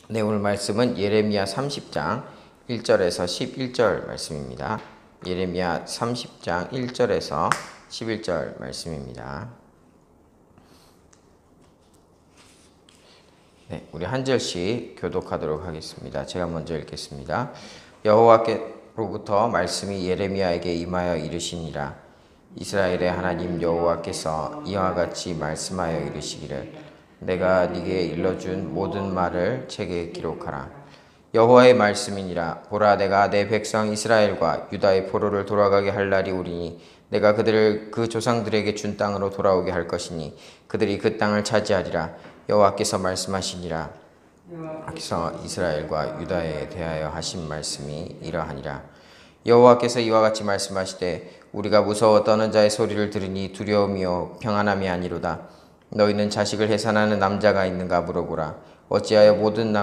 네, 오늘 말씀은 예레미야 30장 1절에서 11절 말씀입니다. 예레미야 30장 1절에서 11절 말씀입니다. 네, 우리 한 절씩 교독하도록 하겠습니다. 제가 먼저 읽겠습니다. 여호와께로부터 말씀이 예레미야에게 임하여 이르시니라. 이스라엘의 하나님 여호와께서 이와 같이 말씀하여 이르시기를 내가 네게 일러준 모든 말을 책에 기록하라. 여호와의 말씀이니라. 보라, 내가 내 백성 이스라엘과 유다의 포로를 돌아가게 할 날이 오리니 내가 그들을 그 조상들에게 준 땅으로 돌아오게 할 것이니 그들이 그 땅을 차지하리라. 여호와께서 말씀하시니라. 여호와께서 이스라엘과 유다에 대하여 하신 말씀이 이러하니라. 여호와께서 이와 같이 말씀하시되 우리가 무서워 떠는 자의 소리를 들으니 두려움이요 평안함이 아니로다. 너희는 자식을 해산하는 남자가 있는가 물어보라. 어찌하여 모든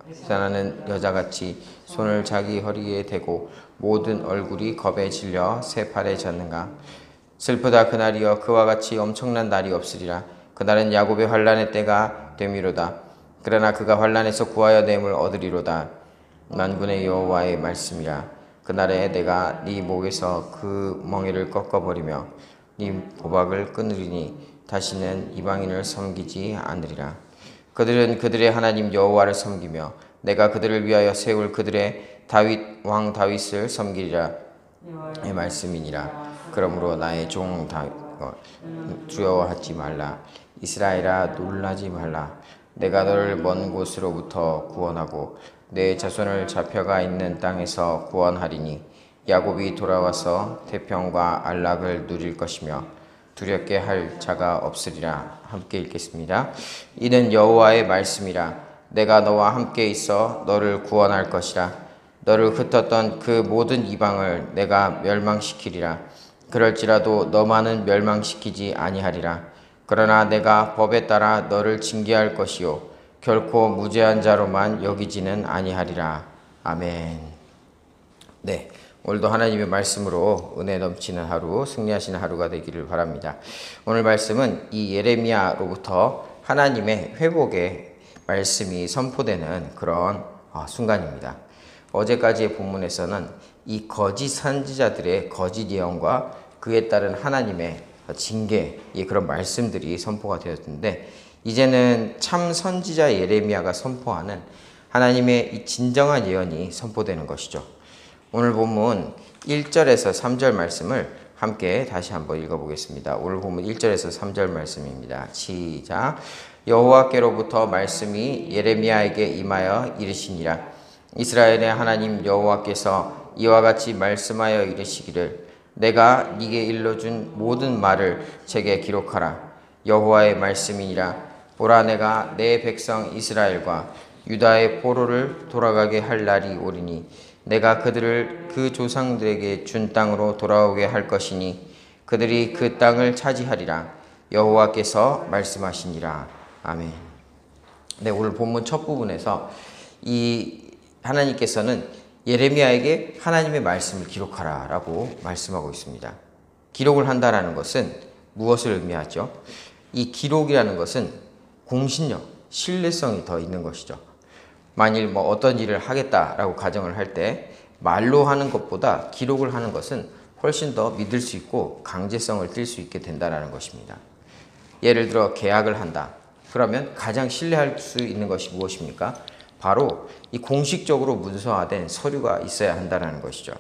해산하는 여자같이 손을 자기 허리에 대고 모든 얼굴이 겁에 질려 새 팔에 졌는가. 슬프다. 그날이여 그와 같이 엄청난 날이 없으리라. 그날은 야곱의 환난의 때가 되미로다. 그러나 그가 환난에서 구하여 냄을 얻으리로다. 만군의 여호와의 말씀이라. 그날에 내가 네 목에서 그 멍에를 꺾어버리며 네 도박을 끊으리니 다시는 이방인을 섬기지 않으리라. 그들은 그들의 하나님 여호와를 섬기며 내가 그들을 위하여 세울 그들의 왕 다윗을 섬기리라. 의 말씀이니라. 그러므로 나의 종 다윗 두려워하지 말라. 이스라엘아 놀라지 말라. 내가 너를 먼 곳으로부터 구원하고 내 자손을 잡혀가 있는 땅에서 구원하리니 야곱이 돌아와서 태평과 안락을 누릴 것이며 두렵게 할 자가 없으리라. 함께 읽겠습니다. 이는 여호와의 말씀이라. 내가 너와 함께 있어 너를 구원할 것이라. 너를 흩었던 그 모든 이방을 내가 멸망시키리라. 그럴지라도 너만은 멸망시키지 아니하리라. 그러나 내가 법에 따라 너를 징계할 것이요 결코 무죄한 자로만 여기지는 아니하리라. 아멘. 네, 오늘도 하나님의 말씀으로 은혜 넘치는 하루, 승리하시는 하루가 되기를 바랍니다. 오늘 말씀은 이 예레미야로부터 하나님의 회복의 말씀이 선포되는 그런 순간입니다. 어제까지의 본문에서는 이 거짓 선지자들의 거짓 예언과 그에 따른 하나님의 징계의 그런 말씀들이 선포가 되었는데, 이제는 참 선지자 예레미야가 선포하는 하나님의 이 진정한 예언이 선포되는 것이죠. 오늘 본문 1절에서 3절 말씀을 함께 다시 한번 읽어보겠습니다. 오늘 본문 1절에서 3절 말씀입니다. 시작. 여호와께로부터 말씀이 예레미야에게 임하여 이르시니라. 이스라엘의 하나님 여호와께서 이와 같이 말씀하여 이르시기를 내가 네게 일러준 모든 말을 책에 기록하라. 여호와의 말씀이니라. 보라, 내가 내 백성 이스라엘과 유다의 포로를 돌아가게 할 날이 오리니 내가 그들을 그 조상들에게 준 땅으로 돌아오게 할 것이니 그들이 그 땅을 차지하리라. 여호와께서 말씀하시니라. 아멘. 네, 오늘 본문 첫 부분에서 이 하나님께서는 예레미야에게 하나님의 말씀을 기록하라 라고 말씀하고 있습니다. 기록을 한다라는 것은 무엇을 의미하죠? 이 기록이라는 것은 공신력, 신뢰성이 더 있는 것이죠. 만일 어떤 일을 하겠다라고 가정을 할 때 말로 하는 것보다 기록을 하는 것은 훨씬 더 믿을 수 있고 강제성을 띨 수 있게 된다는 것입니다. 예를 들어 계약을 한다. 그러면 가장 신뢰할 수 있는 것이 무엇입니까? 바로 이 공식적으로 문서화된 서류가 있어야 한다는 것이죠.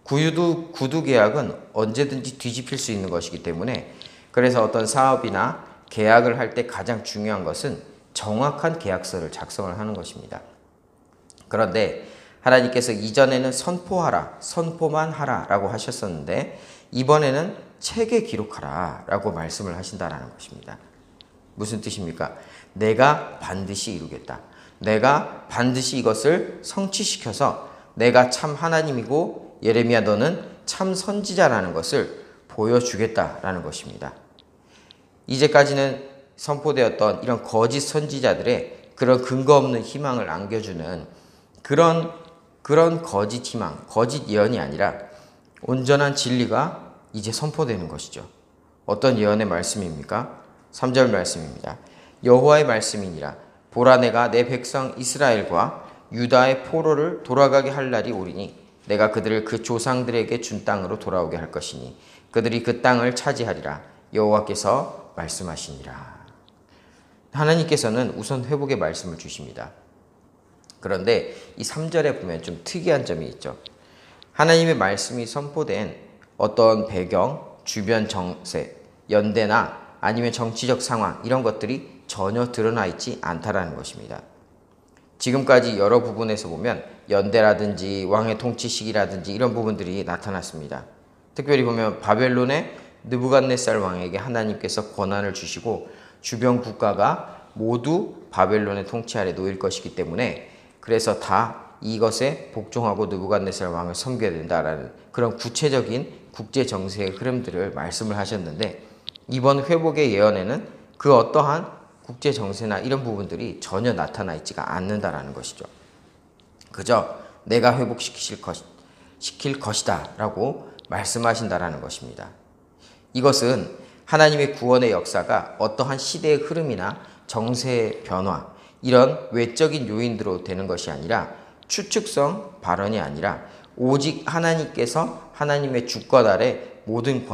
구두 계약은 언제든지 뒤집힐 수 있는 것이기 때문에, 그래서 어떤 사업이나 계약을 할 때 가장 중요한 것은 정확한 계약서를 작성을 하는 것입니다. 그런데 하나님께서 이전에는 선포하라, 선포만 하라 라고 하셨었는데 이번에는 책에 기록하라 라고 말씀을 하신다는 것입니다. 무슨 뜻입니까? 내가 반드시 이루겠다. 내가 반드시 이것을 성취시켜서 내가 참 하나님이고 예레미야 너는 참 선지자라는 것을 보여주겠다라는 것입니다. 이제까지는 선포되었던 이런 거짓 선지자들의 그런 근거 없는 희망을 안겨주는 그런 거짓 희망, 거짓 예언이 아니라 온전한 진리가 이제 선포되는 것이죠. 어떤 예언의 말씀입니까? 3절 말씀입니다. 여호와의 말씀이니라. 보라, 내가 내 백성 이스라엘과 유다의 포로를 돌아가게 할 날이 오리니 내가 그들을 그 조상들에게 준 땅으로 돌아오게 할 것이니 그들이 그 땅을 차지하리라. 여호와께서 말씀하시니라. 하나님께서는 우선 회복의 말씀을 주십니다. 그런데 이 3절에 보면 좀 특이한 점이 있죠. 하나님의 말씀이 선포된 어떤 배경, 주변 정세, 연대나 아니면 정치적 상황 이런 것들이 전혀 드러나 있지 않다라는 것입니다. 지금까지 여러 부분에서 보면 연대라든지 왕의 통치 시기라든지 이런 부분들이 나타났습니다. 특별히 보면 바벨론의 느부갓네살 왕에게 하나님께서 권한을 주시고 주변 국가가 모두 바벨론의 통치 아래 놓일 것이기 때문에 그래서 다 이것에 복종하고 느부갓네살 왕을 섬겨야 된다라는 그런 구체적인 국제 정세의 흐름들을 말씀을 하셨는데 이번 회복의 예언에는 그 어떠한 국제 정세나 이런 부분들이 전혀 나타나 있지가 않는다라는 것이죠. 그저 내가 회복시킬 것이다 라고 말씀하신다라는 것입니다. 이것은 하나님의 구원의 역사가 어떠한 시대의 흐름이나 정세의 변화 이런 외적인 요인으로 되는 것이 아니라 추측성 발언이 아니라 오직 하나님께서 하나님의 주권 아래 모든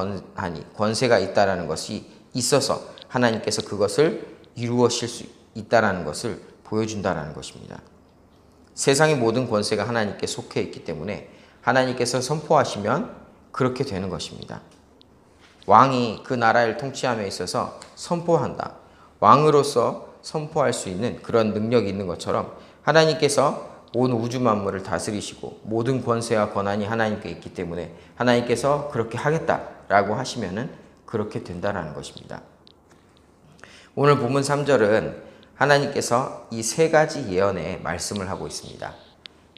권세가 있다라는 것이 있어서 하나님께서 그것을 이루어실 수 있다라는 것을 보여준다라는 것입니다. 세상의 모든 권세가 하나님께 속해 있기 때문에 하나님께서 선포하시면 그렇게 되는 것입니다. 왕이 그 나라를 통치함에 있어서 선포한다. 왕으로서 선포할 수 있는 그런 능력이 있는 것처럼 하나님께서 온 우주 만물을 다스리시고 모든 권세와 권한이 하나님께 있기 때문에 하나님께서 그렇게 하겠다라고 하시면은 그렇게 된다라는 것입니다. 오늘 본문 3절은 하나님께서 이 세 가지 예언의 말씀을 하고 있습니다.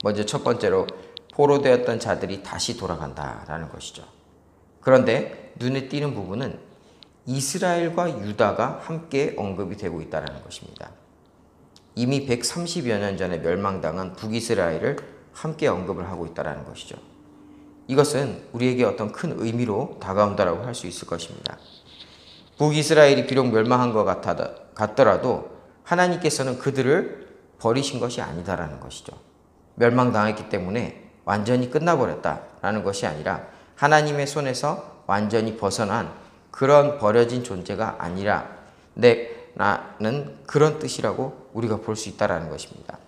먼저 첫 번째로 포로되었던 자들이 다시 돌아간다라는 것이죠. 그런데 눈에 띄는 부분은 이스라엘과 유다가 함께 언급이 되고 있다는 것입니다. 이미 130여 년 전에 멸망당한 북이스라엘을 함께 언급을 하고 있다는 것이죠. 이것은 우리에게 어떤 큰 의미로 다가온다라고 할 수 있을 것입니다. 북이스라엘이 비록 멸망한 것 같더라도 하나님께서는 그들을 버리신 것이 아니다라는 것이죠. 멸망당했기 때문에 완전히 끝나버렸다라는 것이 아니라 하나님의 손에서 완전히 벗어난 그런 버려진 존재가 아니라 나는 그런 뜻이라고 우리가 볼 수 있다는 것입니다.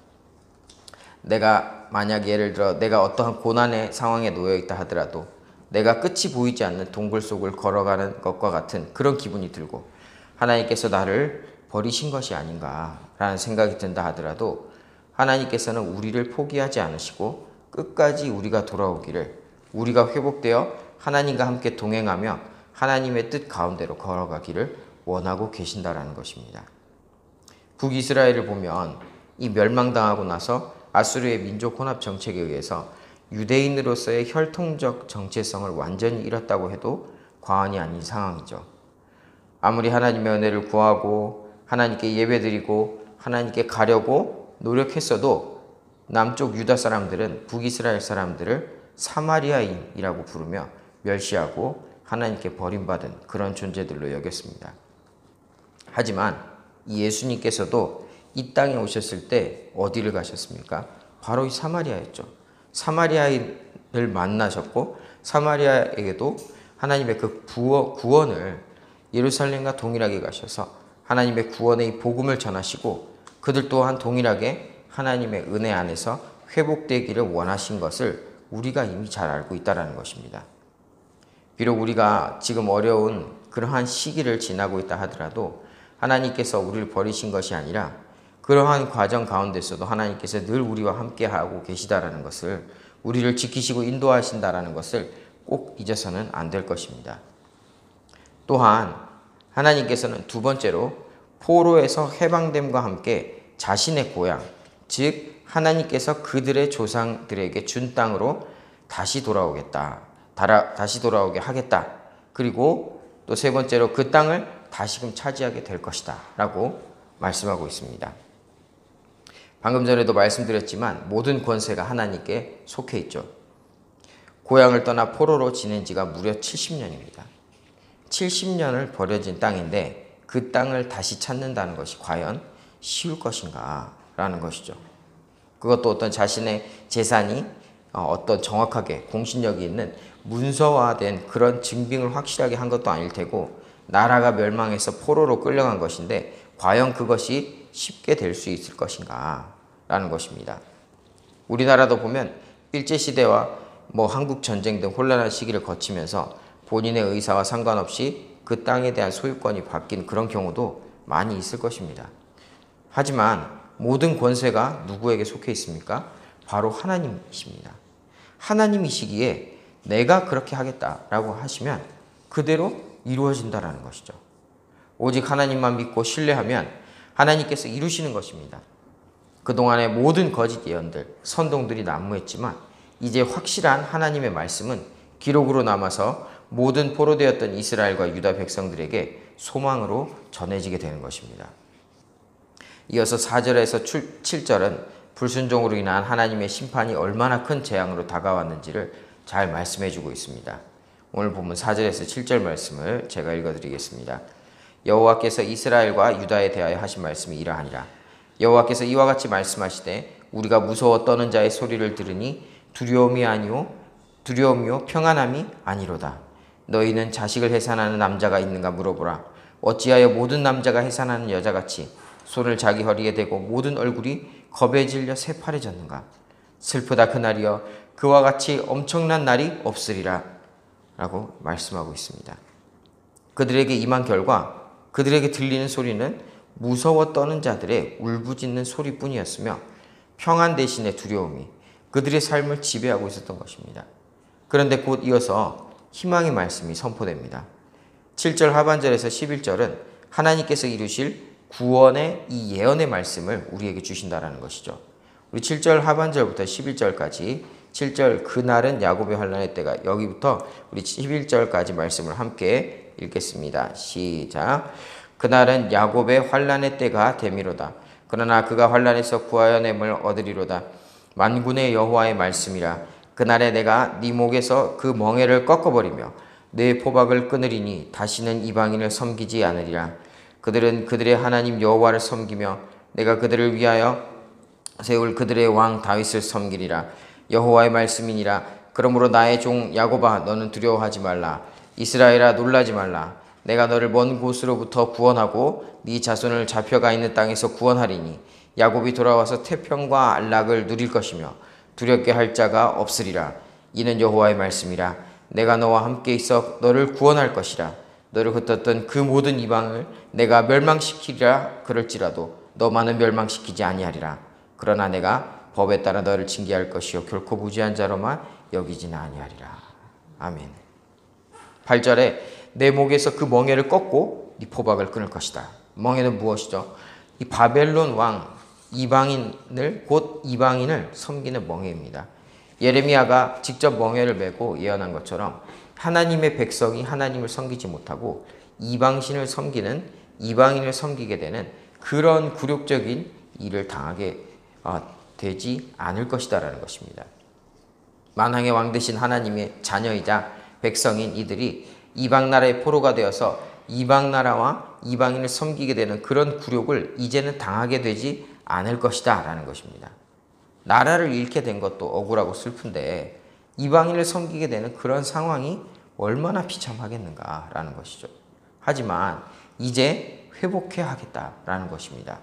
내가 만약 예를 들어 내가 어떠한 고난의 상황에 놓여 있다 하더라도 내가 끝이 보이지 않는 동굴 속을 걸어가는 것과 같은 그런 기분이 들고 하나님께서 나를 버리신 것이 아닌가라는 생각이 든다 하더라도 하나님께서는 우리를 포기하지 않으시고 끝까지 우리가 돌아오기를 우리가 회복되어 하나님과 함께 동행하며 하나님의 뜻 가운데로 걸어가기를 원하고 계신다라는 것입니다. 북이스라엘을 보면 이 멸망당하고 나서 아수르의 민족 혼합 정책에 의해서 유대인으로서의 혈통적 정체성을 완전히 잃었다고 해도 과언이 아닌 상황이죠. 아무리 하나님의 은혜를 구하고 하나님께 예배드리고 하나님께 가려고 노력했어도 남쪽 유다 사람들은 북이스라엘 사람들을 사마리아인이라고 부르며 멸시하고 하나님께 버림받은 그런 존재들로 여겼습니다. 하지만 이 예수님께서도 이 땅에 오셨을 때 어디를 가셨습니까? 바로 이 사마리아였죠. 사마리아인을 만나셨고 사마리아에게도 하나님의 그 구원을 예루살렘과 동일하게 가셔서 하나님의 구원의 이 복음을 전하시고 그들 또한 동일하게 하나님의 은혜 안에서 회복되기를 원하신 것을 우리가 이미 잘 알고 있다는 것입니다. 비록 우리가 지금 어려운 그러한 시기를 지나고 있다 하더라도 하나님께서 우리를 버리신 것이 아니라 그러한 과정 가운데서도 하나님께서 늘 우리와 함께하고 계시다라는 것을 우리를 지키시고 인도하신다라는 것을 꼭 잊어서는 안 될 것입니다. 또한 하나님께서는 두 번째로 포로에서 해방됨과 함께 자신의 고향, 즉 하나님께서 그들의 조상들에게 준 땅으로 다시 돌아오겠다. 다시 돌아오게 하겠다. 그리고 또 세 번째로 그 땅을 다시금 차지하게 될 것이다 라고 말씀하고 있습니다. 방금 전에도 말씀드렸지만 모든 권세가 하나님께 속해 있죠. 고향을 떠나 포로로 지낸 지가 무려 70년입니다. 70년을 버려진 땅인데 그 땅을 다시 찾는다는 것이 과연 쉬울 것인가 라는 것이죠. 그것도 어떤 자신의 재산이 어떤 정확하게 공신력이 있는 문서화된 그런 증빙을 확실하게 한 것도 아닐 테고 나라가 멸망해서 포로로 끌려간 것인데 과연 그것이 쉽게 될 수 있을 것인가 라는 것입니다. 우리나라도 보면 일제시대와 한국전쟁 등 혼란한 시기를 거치면서 본인의 의사와 상관없이 그 땅에 대한 소유권이 바뀐 그런 경우도 많이 있을 것입니다. 하지만 모든 권세가 누구에게 속해 있습니까? 바로 하나님이십니다. 하나님이시기에 내가 그렇게 하겠다라고 하시면 그대로 이루어진다라는 것이죠. 오직 하나님만 믿고 신뢰하면 하나님께서 이루시는 것입니다. 그동안의 모든 거짓 예언들, 선동들이 난무했지만 이제 확실한 하나님의 말씀은 기록으로 남아서 모든 포로되었던 이스라엘과 유다 백성들에게 소망으로 전해지게 되는 것입니다. 이어서 4절에서 7절은 불순종으로 인한 하나님의 심판이 얼마나 큰 재앙으로 다가왔는지를 잘 말씀해주고 있습니다. 오늘 본문 4절에서 7절 말씀을 제가 읽어드리겠습니다. 여호와께서 이스라엘과 유다에 대하여 하신 말씀이 이러하니라. 여호와께서 이와 같이 말씀하시되 우리가 무서워 떠는 자의 소리를 들으니 두려움이요 평안함이 아니로다. 너희는 자식을 해산하는 남자가 있는가 물어보라. 어찌하여 모든 남자가 해산하는 여자같이 손을 자기 허리에 대고 모든 얼굴이 겁에 질려 새파래졌는가. 슬프다 그날이여 그와 같이 엄청난 날이 없으리라 라고 말씀하고 있습니다. 그들에게 임한 결과 그들에게 들리는 소리는 무서워 떠는 자들의 울부짖는 소리뿐이었으며 평안 대신에 두려움이 그들의 삶을 지배하고 있었던 것입니다. 그런데 곧 이어서 희망의 말씀이 선포됩니다. 7절 하반절에서 11절은 하나님께서 이루실 구원의 이 예언의 말씀을 우리에게 주신다라는 것이죠. 우리 7절 하반절부터 11절까지 7절 그날은 야곱의 환난의 때가 여기부터 우리 11절까지 말씀을 함께 읽겠습니다. 시작. 그날은 야곱의 환난의 때가 되미로다. 그러나 그가 환난에서 구하여 냄을 얻으리로다. 만군의 여호와의 말씀이라. 그날에 내가 네 목에서 그 멍에를 꺾어버리며 네 포박을 끊으리니 다시는 이방인을 섬기지 않으리라. 그들은 그들의 하나님 여호와를 섬기며 내가 그들을 위하여 세울 그들의 왕 다윗을 섬기리라. 여호와의 말씀이니라. 그러므로 나의 종 야곱아 너는 두려워하지 말라. 이스라엘아 놀라지 말라. 내가 너를 먼 곳으로부터 구원하고 네 자손을 잡혀가 있는 땅에서 구원하리니 야곱이 돌아와서 태평과 안락을 누릴 것이며 두렵게 할 자가 없으리라. 이는 여호와의 말씀이라. 내가 너와 함께 있어 너를 구원할 것이라. 너를 흩었던 그 모든 이방을 내가 멸망시키리라. 그럴지라도 너만은 멸망시키지 아니하리라. 그러나 내가 법에 따라 너를 징계할 것이요 결코 무지한 자로만 여기지는 아니하리라. 아멘. 8절에 내 목에서 그 멍에를 꺾고 네 포박을 끊을 것이다. 멍에는 무엇이죠? 이 바벨론 왕 이방인을 곧 이방인을 섬기는 멍에입니다. 예레미야가 직접 멍에를 메고 예언한 것처럼 하나님의 백성이 하나님을 섬기지 못하고 이방신을 섬기는 이방인을 섬기게 되는 그런 굴욕적인 일을 당하게 되지 않을 것이다라는 것입니다. 만왕의 왕 되신 하나님의 자녀이자 백성인 이들이 이방 나라의 포로가 되어서 이방 나라와 이방인을 섬기게 되는 그런 굴욕을 이제는 당하게 되지 않을 것이다 라는 것입니다. 나라를 잃게 된 것도 억울하고 슬픈데 이방인을 섬기게 되는 그런 상황이 얼마나 비참하겠는가 라는 것이죠. 하지만 이제 회복해야 하겠다라는 것입니다.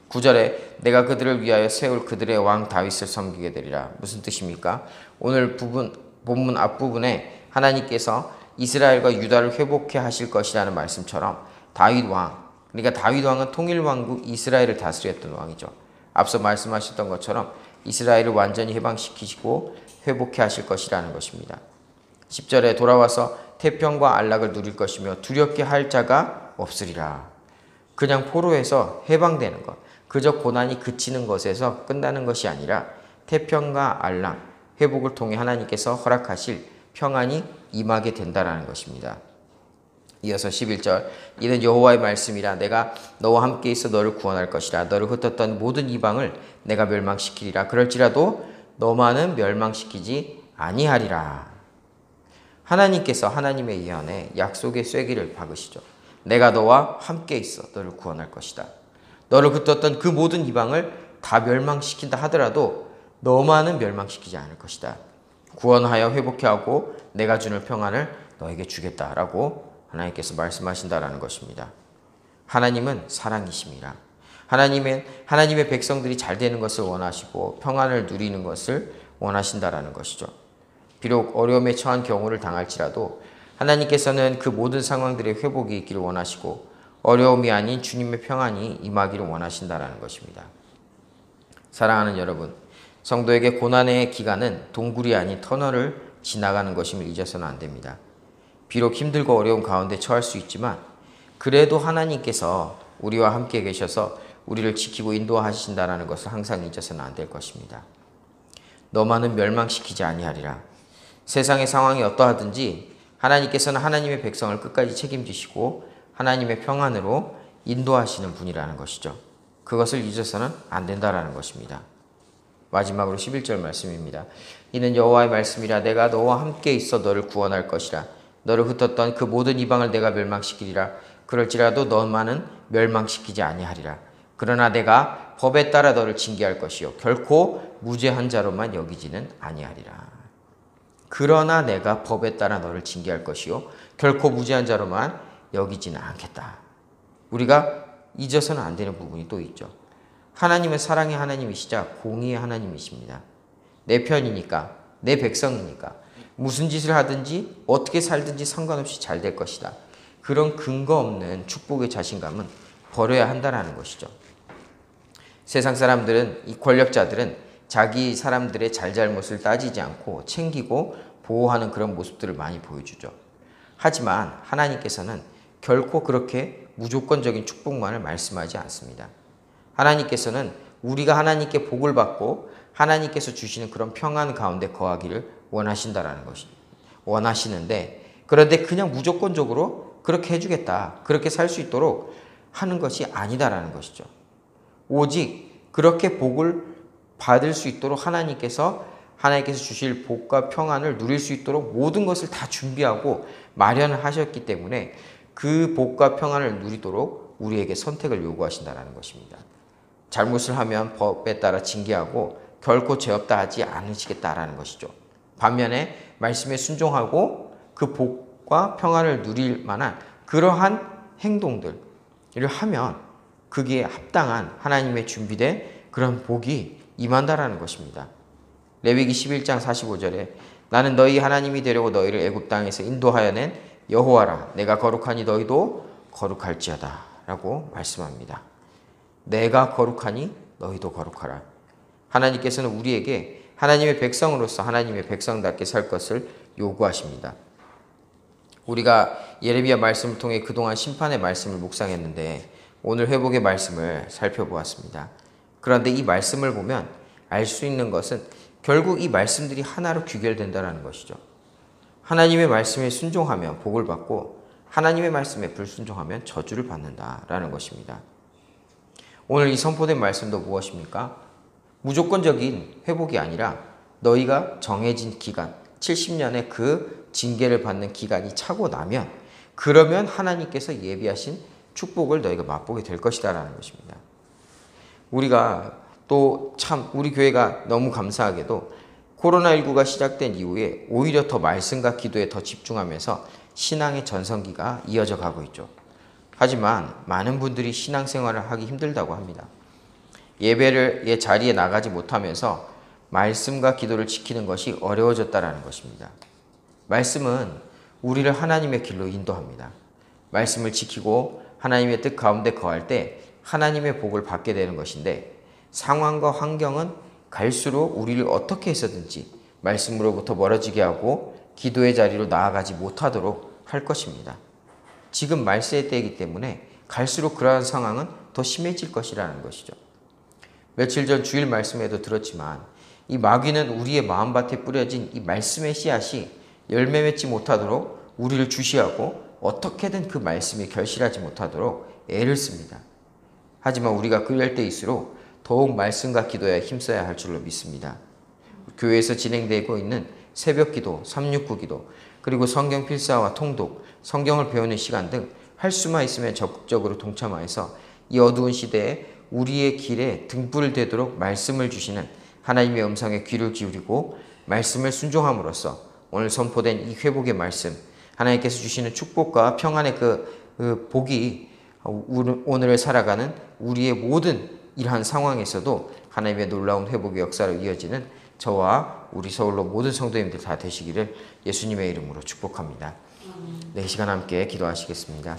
9절에 내가 그들을 위하여 세울 그들의 왕 다윗을 섬기게 되리라. 무슨 뜻입니까? 오늘 본문 앞부분에 하나님께서 이스라엘과 유다를 회복해 하실 것이라는 말씀처럼 다윗 왕, 그러니까 다윗 왕은 통일왕국 이스라엘을 다스렸던 왕이죠. 앞서 말씀하셨던 것처럼 이스라엘을 완전히 해방시키시고 회복해 하실 것이라는 것입니다. 10절에 돌아와서 태평과 안락을 누릴 것이며 두렵게 할 자가 없으리라. 그냥 포로에서 해방되는 것, 그저 고난이 그치는 것에서 끝나는 것이 아니라 태평과 안락, 회복을 통해 하나님께서 허락하실 평안이 임하게 된다라는 것입니다. 이어서 11절 이는 여호와의 말씀이라. 내가 너와 함께 있어 너를 구원할 것이라. 너를 흩었던 모든 이방을 내가 멸망시키리라. 그럴지라도 너만은 멸망시키지 아니하리라. 하나님께서 하나님의 예언에 약속의 쐐기를 박으시죠. 내가 너와 함께 있어 너를 구원할 것이다. 너를 붙었던 그 모든 이방을 다 멸망시킨다 하더라도 너만은 멸망시키지 않을 것이다. 구원하여 회복해 하고 내가 주는 평안을 너에게 주겠다라고 하나님께서 말씀하신다라는 것입니다. 하나님은 사랑이십니다. 하나님의 백성들이 잘 되는 것을 원하시고 평안을 누리는 것을 원하신다라는 것이죠. 비록 어려움에 처한 경우를 당할지라도 하나님께서는 그 모든 상황들의 회복이 있기를 원하시고 어려움이 아닌 주님의 평안이 임하기를 원하신다라는 것입니다. 사랑하는 여러분, 성도에게 고난의 기간은 동굴이 아닌 터널을 지나가는 것임을 잊어서는 안 됩니다. 비록 힘들고 어려운 가운데 처할 수 있지만 그래도 하나님께서 우리와 함께 계셔서 우리를 지키고 인도하신다라는 것을 항상 잊어서는 안 될 것입니다. 너만은 멸망시키지 아니하리라. 세상의 상황이 어떠하든지 하나님께서는 하나님의 백성을 끝까지 책임지시고 하나님의 평안으로 인도하시는 분이라는 것이죠. 그것을 잊어서는 안 된다라는 것입니다. 마지막으로 11절 말씀입니다. 이는 여호와의 말씀이라. 내가 너와 함께 있어 너를 구원할 것이라. 너를 흩었던 그 모든 이방을 내가 멸망시키리라. 그럴지라도 너만은 멸망시키지 아니하리라. 그러나 내가 법에 따라 너를 징계할 것이요 결코 무죄한 자로만 여기지는 아니하리라. 그러나 내가 법에 따라 너를 징계할 것이요 결코 무죄한 자로만 여기지는 않겠다. 우리가 잊어서는 안 되는 부분이 또 있죠. 하나님은 사랑의 하나님이시자 공의의 하나님이십니다. 내 편이니까, 내 백성이니까 무슨 짓을 하든지 어떻게 살든지 상관없이 잘 될 것이다. 그런 근거 없는 축복의 자신감은 버려야 한다는 것이죠. 세상 사람들은, 이 권력자들은 자기 사람들의 잘잘못을 따지지 않고 챙기고 보호하는 그런 모습들을 많이 보여주죠. 하지만 하나님께서는 결코 그렇게 무조건적인 축복만을 말씀하지 않습니다. 하나님께서는 우리가 하나님께 복을 받고 하나님께서 주시는 그런 평안 가운데 거하기를 원하신다라는 것입니다. 원하시는데 그런데 그냥 무조건적으로 그렇게 해주겠다, 그렇게 살 수 있도록 하는 것이 아니다라는 것이죠. 오직 그렇게 복을 받을 수 있도록 하나님께서 주실 복과 평안을 누릴 수 있도록 모든 것을 다 준비하고 마련을 하셨기 때문에 그 복과 평안을 누리도록 우리에게 선택을 요구하신다는 것입니다. 잘못을 하면 법에 따라 징계하고 결코 죄 없다 하지 않으시겠다라는 것이죠. 반면에 말씀에 순종하고 그 복과 평안을 누릴 만한 그러한 행동들을 하면 그게 합당한 하나님의 준비된 그런 복이 임한다라는 것입니다. 레위기 11장 45절에 나는 너희 하나님이 되려고 너희를 애굽 땅에서 인도하여 낸 여호와라. 내가 거룩하니 너희도 거룩할지어다 라고 말씀합니다. 내가 거룩하니 너희도 거룩하라. 하나님께서는 우리에게 하나님의 백성으로서 하나님의 백성답게 살 것을 요구하십니다. 우리가 예레미야 말씀을 통해 그동안 심판의 말씀을 묵상했는데 오늘 회복의 말씀을 살펴보았습니다. 그런데 이 말씀을 보면 알 수 있는 것은 결국 이 말씀들이 하나로 귀결된다는 것이죠. 하나님의 말씀에 순종하면 복을 받고 하나님의 말씀에 불순종하면 저주를 받는다라는 것입니다. 오늘 이 선포된 말씀도 무엇입니까? 무조건적인 회복이 아니라 너희가 정해진 기간, 70년의 그 징계를 받는 기간이 차고 나면 그러면 하나님께서 예비하신 축복을 너희가 맛보게 될 것이다라는 것입니다. 우리가 또 참 우리 교회가 너무 감사하게도 코로나19가 시작된 이후에 오히려 더 말씀과 기도에 더 집중하면서 신앙의 전성기가 이어져 가고 있죠. 하지만 많은 분들이 신앙생활을 하기 힘들다고 합니다. 예배의 자리에 나가지 못하면서 말씀과 기도를 지키는 것이 어려워졌다는 것입니다. 말씀은 우리를 하나님의 길로 인도합니다. 말씀을 지키고 하나님의 뜻 가운데 거할 때 하나님의 복을 받게 되는 것인데 상황과 환경은 갈수록 우리를 어떻게 해서든지 말씀으로부터 멀어지게 하고 기도의 자리로 나아가지 못하도록 할 것입니다. 지금 말세의 때이기 때문에 갈수록 그러한 상황은 더 심해질 것이라는 것이죠. 며칠 전 주일 말씀에도 들었지만 이 마귀는 우리의 마음밭에 뿌려진 이 말씀의 씨앗이 열매 맺지 못하도록 우리를 주시하고 어떻게든 그 말씀이 결실하지 못하도록 애를 씁니다. 하지만 우리가 그럴 때일수록 더욱 말씀과 기도에 힘써야 할 줄로 믿습니다. 교회에서 진행되고 있는 새벽기도, 369기도, 그리고 성경 필사와 통독, 성경을 배우는 시간 등 할 수만 있으면 적극적으로 동참하여서 이 어두운 시대에 우리의 길에 등불을 되도록 말씀을 주시는 하나님의 음성에 귀를 기울이고 말씀을 순종함으로써 오늘 선포된 이 회복의 말씀, 하나님께서 주시는 축복과 평안의 그 복이 오늘을 살아가는 우리의 모든 이러한 상황에서도 하나님의 놀라운 회복의 역사로 이어지는 저와 우리 서울로 모든 성도님들 다 되시기를 예수님의 이름으로 축복합니다. 네, 이 시간 함께 기도하시겠습니다.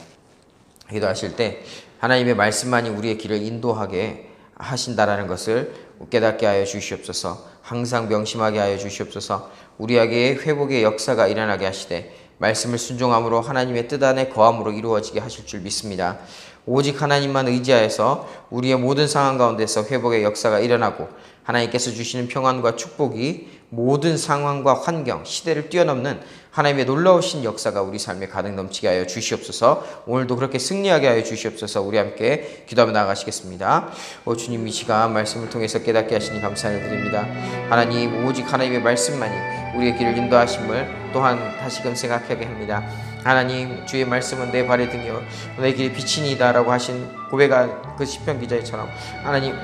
기도하실 때 하나님의 말씀만이 우리의 길을 인도하게 하신다라는 것을 깨닫게 하여 주시옵소서. 항상 명심하게 하여 주시옵소서. 우리에게 회복의 역사가 일어나게 하시되 말씀을 순종함으로 하나님의 뜻 안에 거함으로 이루어지게 하실 줄 믿습니다. 오직 하나님만 의지하여서 우리의 모든 상황 가운데서 회복의 역사가 일어나고 하나님께서 주시는 평안과 축복이 모든 상황과 환경, 시대를 뛰어넘는 하나님의 놀라우신 역사가 우리 삶에 가득 넘치게 하여 주시옵소서. 오늘도 그렇게 승리하게 하여 주시옵소서. 우리 함께 기도하며 나아가시겠습니다. 주님, 이 시간 말씀을 통해서 깨닫게 하시니 감사를 드립니다. 하나님, 오직 하나님의 말씀만이 우리의 길을 인도하심을 또한 다시금 생각하게 합니다. 하나님, 주의 말씀은 내 발의 등이요 내 길의 빛이니이다 라고 하신 고백한 그 시편 기자처럼 하나님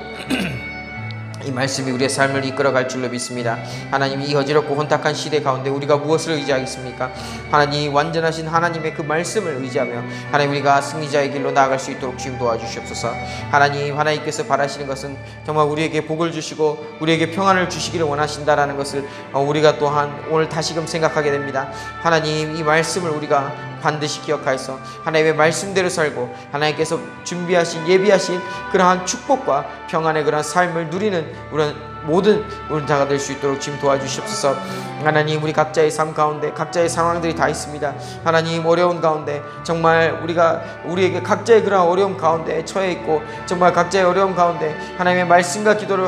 이 말씀이 우리의 삶을 이끌어갈 줄로 믿습니다. 하나님, 이 어지럽고 혼탁한 시대 가운데 우리가 무엇을 의지하겠습니까? 하나님, 완전하신 하나님의 그 말씀을 의지하며 하나님 우리가 승리자의 길로 나아갈 수 있도록 주님 도와주시옵소서. 하나님, 하나님께서 바라시는 것은 정말 우리에게 복을 주시고 우리에게 평안을 주시기를 원하신다라는 것을 우리가 또한 오늘 다시금 생각하게 됩니다. 하나님, 이 말씀을 우리가 반드시 기억하여서 하나님의 말씀대로 살고 하나님께서 준비하신 예비하신 그러한 축복과 평안의 그러한 삶을 누리는 모든 우리 다가 될 수 있도록 지금 도와주시옵소서. 하나님, 우리 각자의 삶 가운데 각자의 상황들이 다 있습니다. 하나님, 어려운 가운데 정말 우리에게 각자의 그런 어려움 가운데 처해 있고 정말 각자의 어려움 가운데 하나님의 말씀과 기도를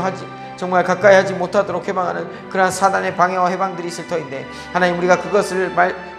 정말 가까이 하지 못하도록 해방하는 그러한 사단의 방해와 해방들이 있을 터인데 하나님, 우리가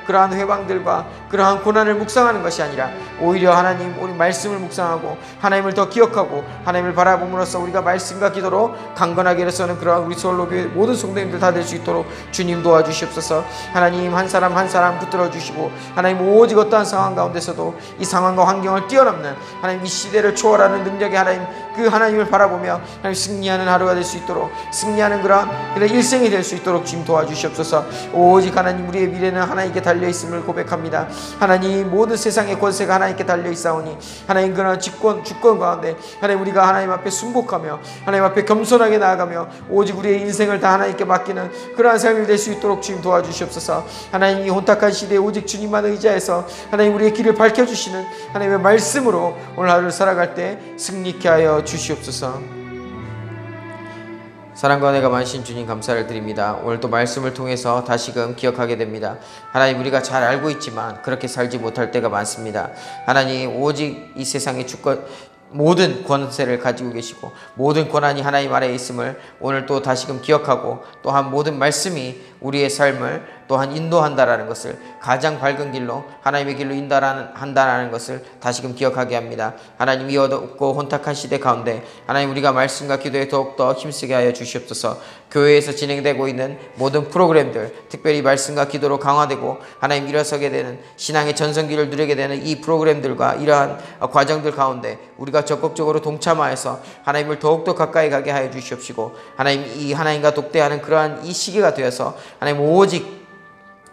그러한 해방들과 그러한 고난을 묵상하는 것이 아니라 오히려 하나님, 우리 말씀을 묵상하고 하나님을 더 기억하고 하나님을 바라봄으로써 우리가 말씀과 기도로 강건하게 일어서는 그러한 우리 서울로교회 모든 성도님들 다 될 수 있도록 주님 도와주시옵소서. 하나님, 한 사람 한 사람 붙들어 주시고 하나님, 오직 어떠한 상황 가운데서도 이 상황과 환경을 뛰어넘는 하나님, 이 시대를 초월하는 능력의 하나님, 그 하나님을 바라보며 하나님 승리하는 하루가 될 수 있도록 승리하는 그런 일생이 될 수 있도록 주님 도와주시옵소서. 오직 하나님, 우리의 미래는 하나님께 달려있음을 고백합니다. 하나님, 모든 세상의 권세가 하나님께 달려있사오니 하나님, 그런 주권 가운데 하나님 우리가 하나님 앞에 순복하며 하나님 앞에 겸손하게 나아가며 오직 우리의 인생을 다 하나님께 맡기는 그러한 삶이 될 수 있도록 주님 도와주시옵소서. 하나님, 이 혼탁한 시대에 오직 주님만 의지해서 하나님 우리의 길을 밝혀주시는 하나님의 말씀으로 오늘 하루를 살아갈 때 승리케 하여 주시옵소서. 사랑과 은혜가 많으신 주님 감사를 드립니다. 오늘 또 말씀을 통해서 다시금 기억하게 됩니다. 하나님, 우리가 잘 알고 있지만 그렇게 살지 못할 때가 많습니다. 하나님, 오직 이 세상의 주권 모든 권세를 가지고 계시고 모든 권한이 하나님 아래에 있음을 오늘 또 다시금 기억하고 또한 모든 말씀이 우리의 삶을 또한 인도한다라는 것을 가장 밝은 길로 하나님의 길로 인도한다라는 것을 다시금 기억하게 합니다. 하나님, 이 어둡고 혼탁한 시대 가운데 하나님 우리가 말씀과 기도에 더욱더 힘쓰게 하여 주시옵소서. 교회에서 진행되고 있는 모든 프로그램들, 특별히 말씀과 기도로 강화되고 하나님 일어서게 되는 신앙의 전성기를 누리게 되는 이 프로그램들과 이러한 과정들 가운데 우리가 적극적으로 동참하여서 하나님을 더욱더 가까이 가게 하여 주시옵시고 하나님, 이 하나님과 독대하는 그러한 이 시기가 되어서 하나님 오직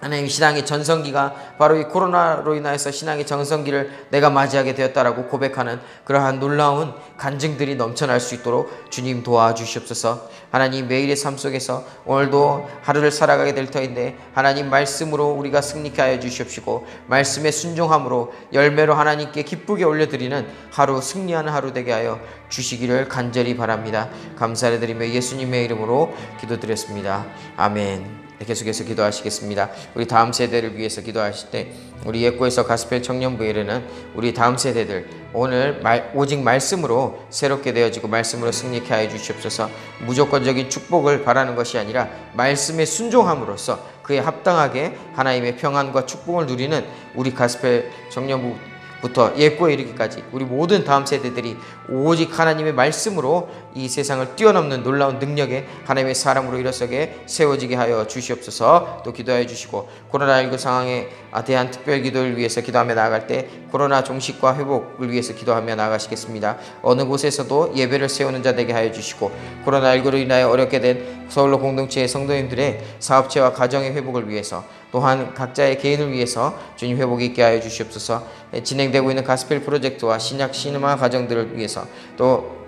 하나님 신앙의 전성기가 바로 이 코로나로 인하여서 신앙의 전성기를 내가 맞이하게 되었다라고 고백하는 그러한 놀라운 간증들이 넘쳐날 수 있도록 주님 도와주시옵소서. 하나님, 매일의 삶 속에서 오늘도 하루를 살아가게 될 터인데 하나님 말씀으로 우리가 승리케 하여 주시옵시고 말씀의 순종함으로 열매로 하나님께 기쁘게 올려드리는 하루, 승리하는 하루 되게 하여 주시기를 간절히 바랍니다. 감사를 드리며 예수님의 이름으로 기도드렸습니다. 아멘. 계속해서 기도하시겠습니다. 우리 다음 세대를 위해서 기도하실 때 우리 예고에서 가스펠 청년부에는 우리 다음 세대들 오늘 오직 말씀으로 새롭게 되어지고 말씀으로 승리케 하여 주시옵소서. 무조건적인 축복을 바라는 것이 아니라 말씀에 순종함으로써 그에 합당하게 하나님의 평안과 축복을 누리는 우리 가스펠 청년부 부터 예고에 이르기까지 우리 모든 다음 세대들이 오직 하나님의 말씀으로 이 세상을 뛰어넘는 놀라운 능력의 하나님의 사람으로 일어서게 세워지게 하여 주시옵소서. 또 기도하여 주시고 코로나19 상황에 대한 특별 기도를 위해서 기도하며 나아갈 때 코로나 종식과 회복을 위해서 기도하며 나아가시겠습니다. 어느 곳에서도 예배를 세우는 자 되게 하여 주시고 코로나19로 인하여 어렵게 된 서울로 공동체의 성도님들의 사업체와 가정의 회복을 위해서 또한 각자의 개인을 위해서 주님 회복이 있게 하여 주시옵소서. 진행되고 있는 가스펠 프로젝트와 신약 시네마 가정들을 위해서 또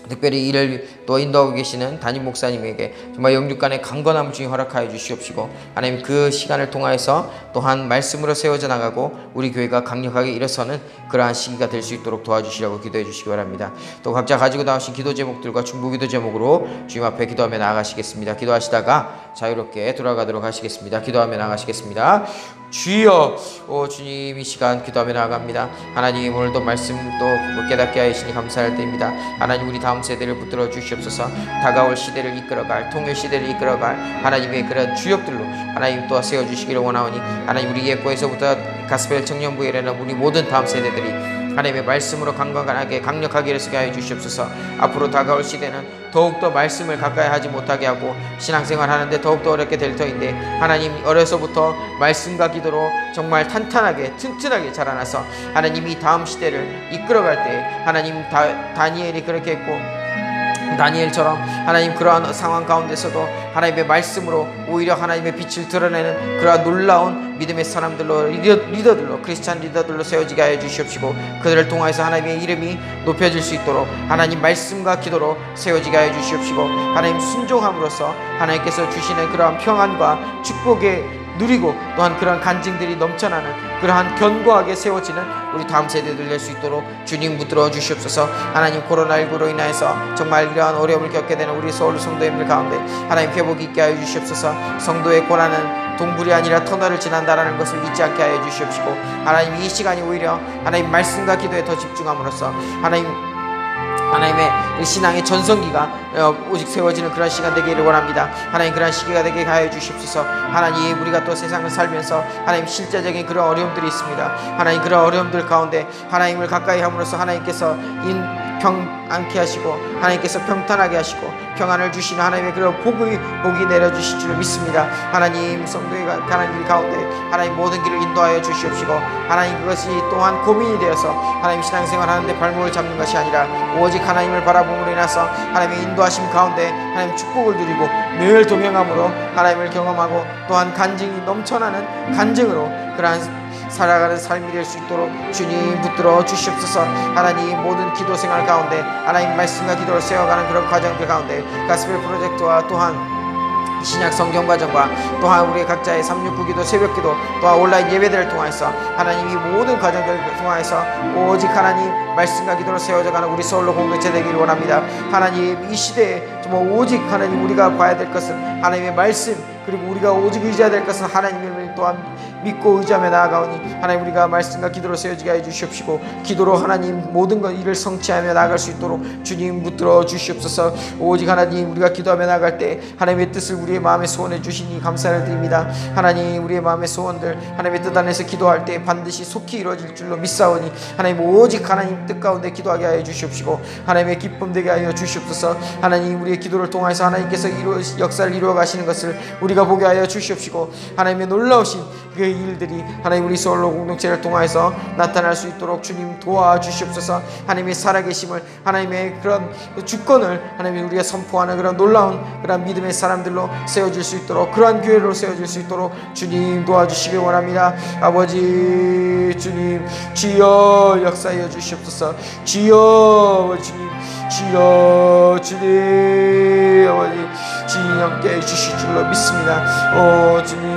특별히 이를 또 인도하고 계시는 담임 목사님에게 정말 영육간의 강건함을 주님 허락하여 주시옵시고 하나님 그 시간을 통하여서 또한 말씀으로 세워져 나가고 우리 교회가 강력하게 일어서는 그러한 시기가 될 수 있도록 도와주시라고 기도해 주시기 바랍니다. 또 각자 가지고 나오신 기도 제목들과 중보기도 제목으로 주님 앞에 기도하며 나아가시겠습니다. 기도하시다가 자유롭게 돌아가도록 하시겠습니다. 기도하며 나아가시겠습니다. 주여, 주님 이 시간 기도하며 나아갑니다. 하나님 오늘도 말씀 또 깨닫게 하시니 감사할 때입니다. 하나님 우리 다음 세대를 붙들어 주시옵소서. 다가올 시대를 이끌어갈 통일 시대를 이끌어갈 하나님의 그런 주역들로 하나님 또 세워주시기를 원하오니 하나님 우리 예고에서부터 가스펠 청년부에 이르는 우리 모든 다음 세대들이 하나님의 말씀으로 강건하게 강력하게 일어서게 하여 주시옵소서. 앞으로 다가올 시대는 더욱더 말씀을 가까이 하지 못하게 하고 신앙생활 하는데 더욱더 어렵게 될 터인데 하나님 어려서부터 말씀과 기도로 정말 탄탄하게 튼튼하게 자라나서 하나님이 다음 시대를 이끌어갈 때 하나님 다니엘이 그렇게 했고 다니엘처럼 하나님 그러한 상황 가운데서도 하나님의 말씀으로 오히려 하나님의 빛을 드러내는 그러한 놀라운 믿음의 사람들로 리더들로 크리스찬 리더들로 세워지게 하여 주시옵시고 그들을 통해서 하나님의 이름이 높여질 수 있도록 하나님 말씀과 기도로 세워지게 하여 주시옵시고 하나님 순종함으로써 하나님께서 주시는 그러한 평안과 축복의 누리고 또한 그러한 간증들이 넘쳐나는 그러한 견고하게 세워지는 우리 다음 세대들 될 수 있도록 주님 붙들어 주시옵소서. 하나님 코로나19로 인하여서 정말 이러한 어려움을 겪게 되는 우리 서울 성도님들 가운데 하나님 회복이 있게 하여 주시옵소서. 성도의 고난은 동굴이 아니라 터널을 지난다라는 것을 잊지 않게 하여 주시옵시고 하나님 이 시간이 오히려 하나님 말씀과 기도에 더 집중함으로써 하나님의 신앙의 전성기가 오직 세워지는 그런 시간 되기를 원합니다. 하나님 그런 시기가 되게 하여 주시옵소서. 하나님 우리가 또 세상을 살면서 하나님 실제적인 그런 어려움들이 있습니다. 하나님 그런 어려움들 가운데 하나님을 가까이 함으로써 하나님께서 평안케 하시고 하나님께서 평탄하게 하시고 평안을 주시는 하나님의 그런 복이 내려주실 줄 믿습니다. 하나님 성도의 가는 길 가운데 하나님 모든 길을 인도하여 주시옵시고 하나님 그것이 또한 고민이 되어서 하나님 신앙생활 하는데 발목을 잡는 것이 아니라 오직 하나님을 바라봄으로 인해서 하나님의 인도하심 가운데 하나님 축복을 누리고 늘 동행함으로 하나님을 경험하고 또한 간증이 넘쳐나는 간증으로 그러한 살아가는 삶이 될 수 있도록 주님 붙들어 주시옵소서. 하나님 모든 기도 생활 가운데 하나님 말씀과 기도를 세워가는 그런 과정들 가운데 가스펠 프로젝트와 또한 신약 성경 과정과 또한 우리 각자의 369 기도 새벽 기도 또한 온라인 예배들을 통해서 하나님 이 모든 과정들을 통해서 오직 하나님 말씀과 기도로 세워져가는 우리 서울로 공동체 되기를 원합니다. 하나님 이 시대에 정말 오직 하나님 우리가 봐야 될 것은 하나님의 말씀 그리고 우리가 오직 의지해야 될 것은 하나님을 또한 믿고 의지하며 나아가오니 하나님 우리가 말씀과 기도로 세워지게 하여 주시옵시고 기도로 하나님 모든 것 일을 성취하며 나아갈 수 있도록 주님 붙들어 주시옵소서. 오직 하나님 우리가 기도하며 나아갈 때 하나님의 뜻을 우리의 마음에 소원해 주시니 감사를 드립니다. 하나님 우리의 마음의 소원들 하나님의 뜻 안에서 기도할 때 반드시 속히 이루어질 줄로 믿사오니 하나님 오직 하나님 뜻 가운데 기도하게 하여 주시옵시고 하나님의 기쁨 되게 하여 주시옵소서. 하나님 우리의 기도를 통해서 하나님께서 역사를 이루어 가시는 것을 우리가 보게 하여 주시옵시고 하나님의 놀라우신 그 일들이 하나님 우리 서울로 공동체를 통하여서 나타날 수 있도록 주님 도와주시옵소서. 하나님의 살아계심을 하나님의 그런 주권을 하나님 우리가 선포하는 그런 놀라운 그런 믿음의 사람들로 세워질 수 있도록 그러한 교회로 세워질 수 있도록 주님 도와주시기 원합니다. 아버지 주님 주여 역사하여 주시옵소서. 주여 주님 주여 주님 아버지 주님 함께 해주실 줄로 믿습니다. 주님